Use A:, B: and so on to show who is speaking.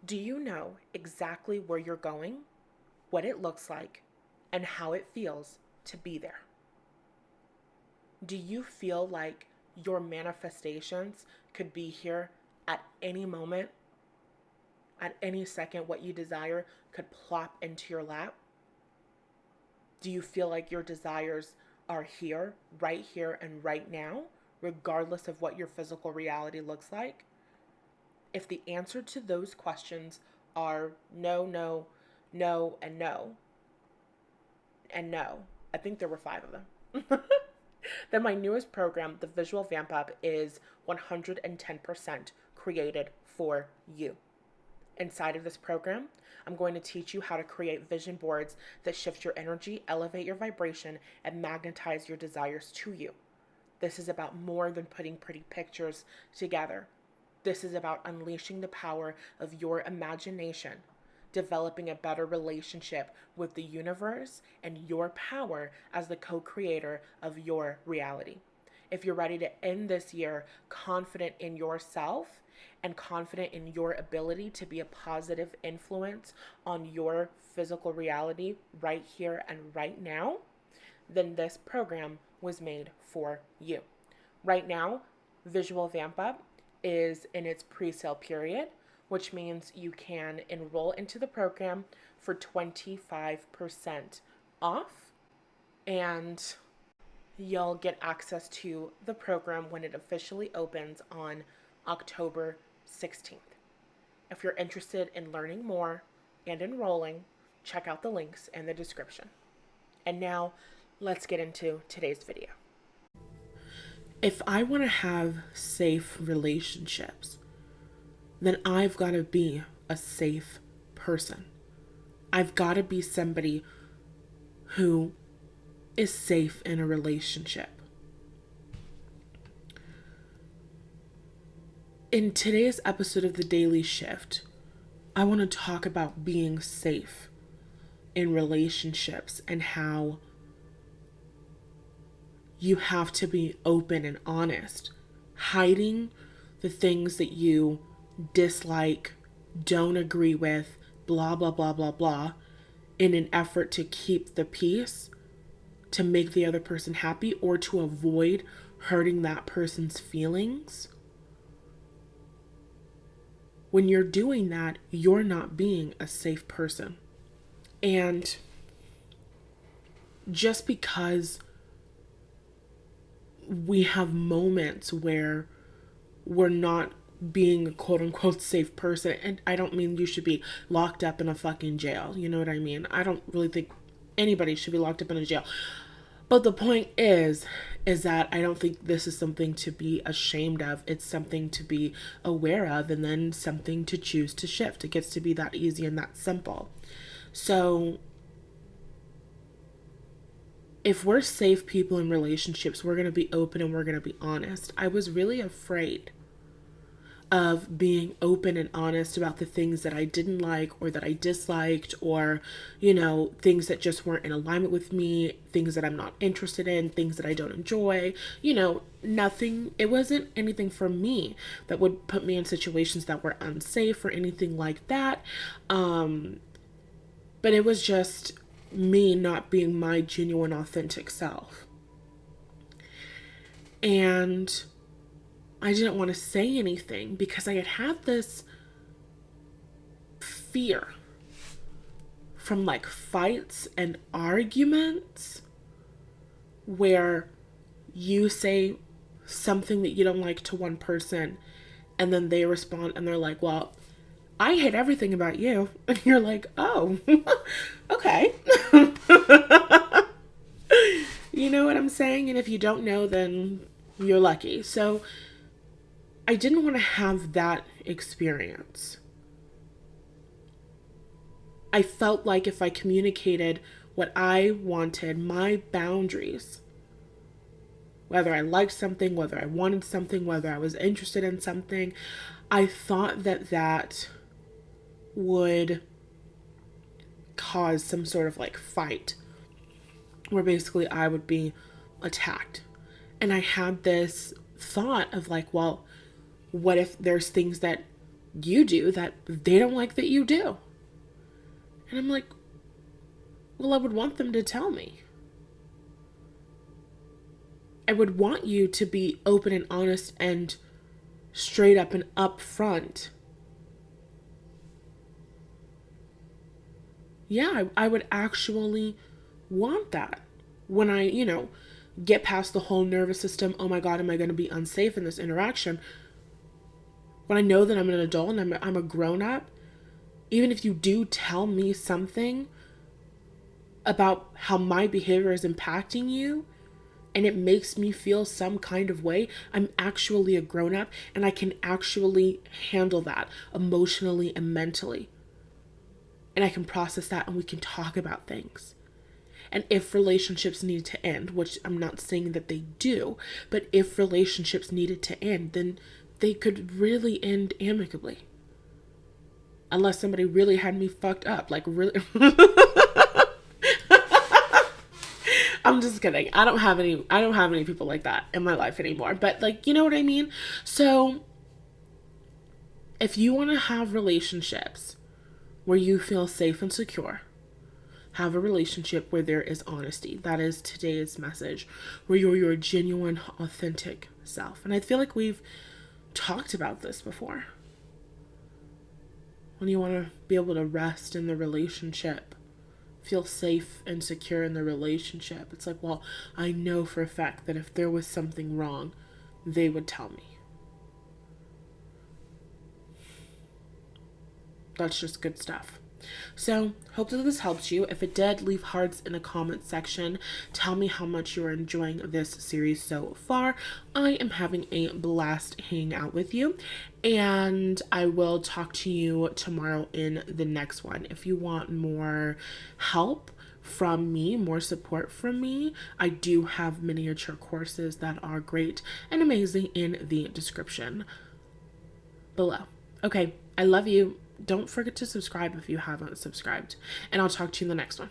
A: Do you know exactly where you're going, what it looks like, and how it feels to be there? Do you feel like your manifestations could be here at any moment, at any second? What you desire could plop into your lap? Do you feel like your desires are here, and right now, regardless of what your physical reality looks like? If the answer to those questions are no, no, no, and no, and no, I think there were five of them, then my newest program, the Visual Vamp Up, is 110% created for you. Inside of this program, I'm going to teach you how to create vision boards that shift your energy, elevate your vibration, and magnetize your desires to you. This is about more than putting pretty pictures together. This is about unleashing the power of your imagination, developing a better relationship with the universe, and your power as the co creator of your reality. If you're ready to end this year confident in yourself and confident in your ability to be a positive influence on your physical reality right here and right now, then this program was made for you. Right now, Visual Vamp Up is in its pre-sale period, which means you can enroll into the program for 25% off, and you'll get access to the program when it officially opens on October 16th. If you're interested in learning more and enrolling, check out the links in the description. And now, let's get into today's video. If I want to have safe relationships, then I've got to be a safe person. I've got to be somebody who is safe in a relationship. In today's episode of The Daily Shift, I want to talk about being safe in relationships and how you have to be open and honest, hiding the things that you dislike, don't agree with, blah, blah, blah, blah, blah, in an effort to keep the peace, to make the other person happy, or to avoid hurting that person's feelings. When you're doing that, you're not being a safe person. And just because we have moments where we're not being a quote unquote safe person, and I don't mean you should be locked up in a fucking jail, you know what I mean? I don't really think anybody should be locked up in a jail. But the point is that I don't think this is something to be ashamed of. It's something to be aware of, and then something to choose to shift. It gets to be that easy and that simple. So if we're safe people in relationships, we're going to be open and we're going to be honest. I was really afraid of being open and honest about the things that I didn't like or that I disliked, or, things that just weren't in alignment with me, things that I'm not interested in, things that I don't enjoy, nothing. It wasn't anything for me that would put me in situations that were unsafe or anything like that. But it was just me not being my genuine, authentic self. And I didn't want to say anything because I had this fear from like fights and arguments where you say something that you don't like to one person and then they respond and they're like, well, I hate everything about you. And you're like, oh, okay. You know what I'm saying? And if you don't know, then you're lucky. So I didn't want to have that experience. I felt like if I communicated what I wanted, my boundaries, whether I liked something, whether I wanted something, whether I was interested in something, I thought that would cause some sort of like fight where basically I would be attacked. And I had this thought of like, well, what if there's things that you do that they don't like that you do. And I'm like, well, I would want them to tell me. I would want you to be open and honest and straight up and upfront. Yeah, I would actually want that. When I, get past the whole nervous system, oh my God, am I going to be unsafe in this interaction? When I know that I'm an adult and I'm a grown up, even if you do tell me something about how my behavior is impacting you and it makes me feel some kind of way, I'm actually a grown up and I can actually handle that emotionally and mentally. And I can process that and we can talk about things. And if relationships need to end, which I'm not saying that they do, but if relationships needed to end, then they could really end amicably. Unless somebody really had me fucked up, like really. I'm just kidding. I don't have any people like that in my life anymore. But like, you know what I mean? So if you want to have relationships where you feel safe and secure, have a relationship where there is honesty. That is today's message, where you're your genuine, authentic self. And I feel like we've talked about this before. When you want to be able to rest in the relationship, feel safe and secure in the relationship, it's like, well, I know for a fact that if there was something wrong, they would tell me. That's just good stuff. So, hope that this helps you. If it did, leave hearts in the comment section. Tell me how much you're enjoying this series so far. I am having a blast hanging out with you, and I will talk to you tomorrow in the next one. If you want more help from me, more support from me, I do have miniature courses that are great and amazing in the description below. Okay, I love you. Don't forget to subscribe if you haven't subscribed. And I'll talk to you in the next one.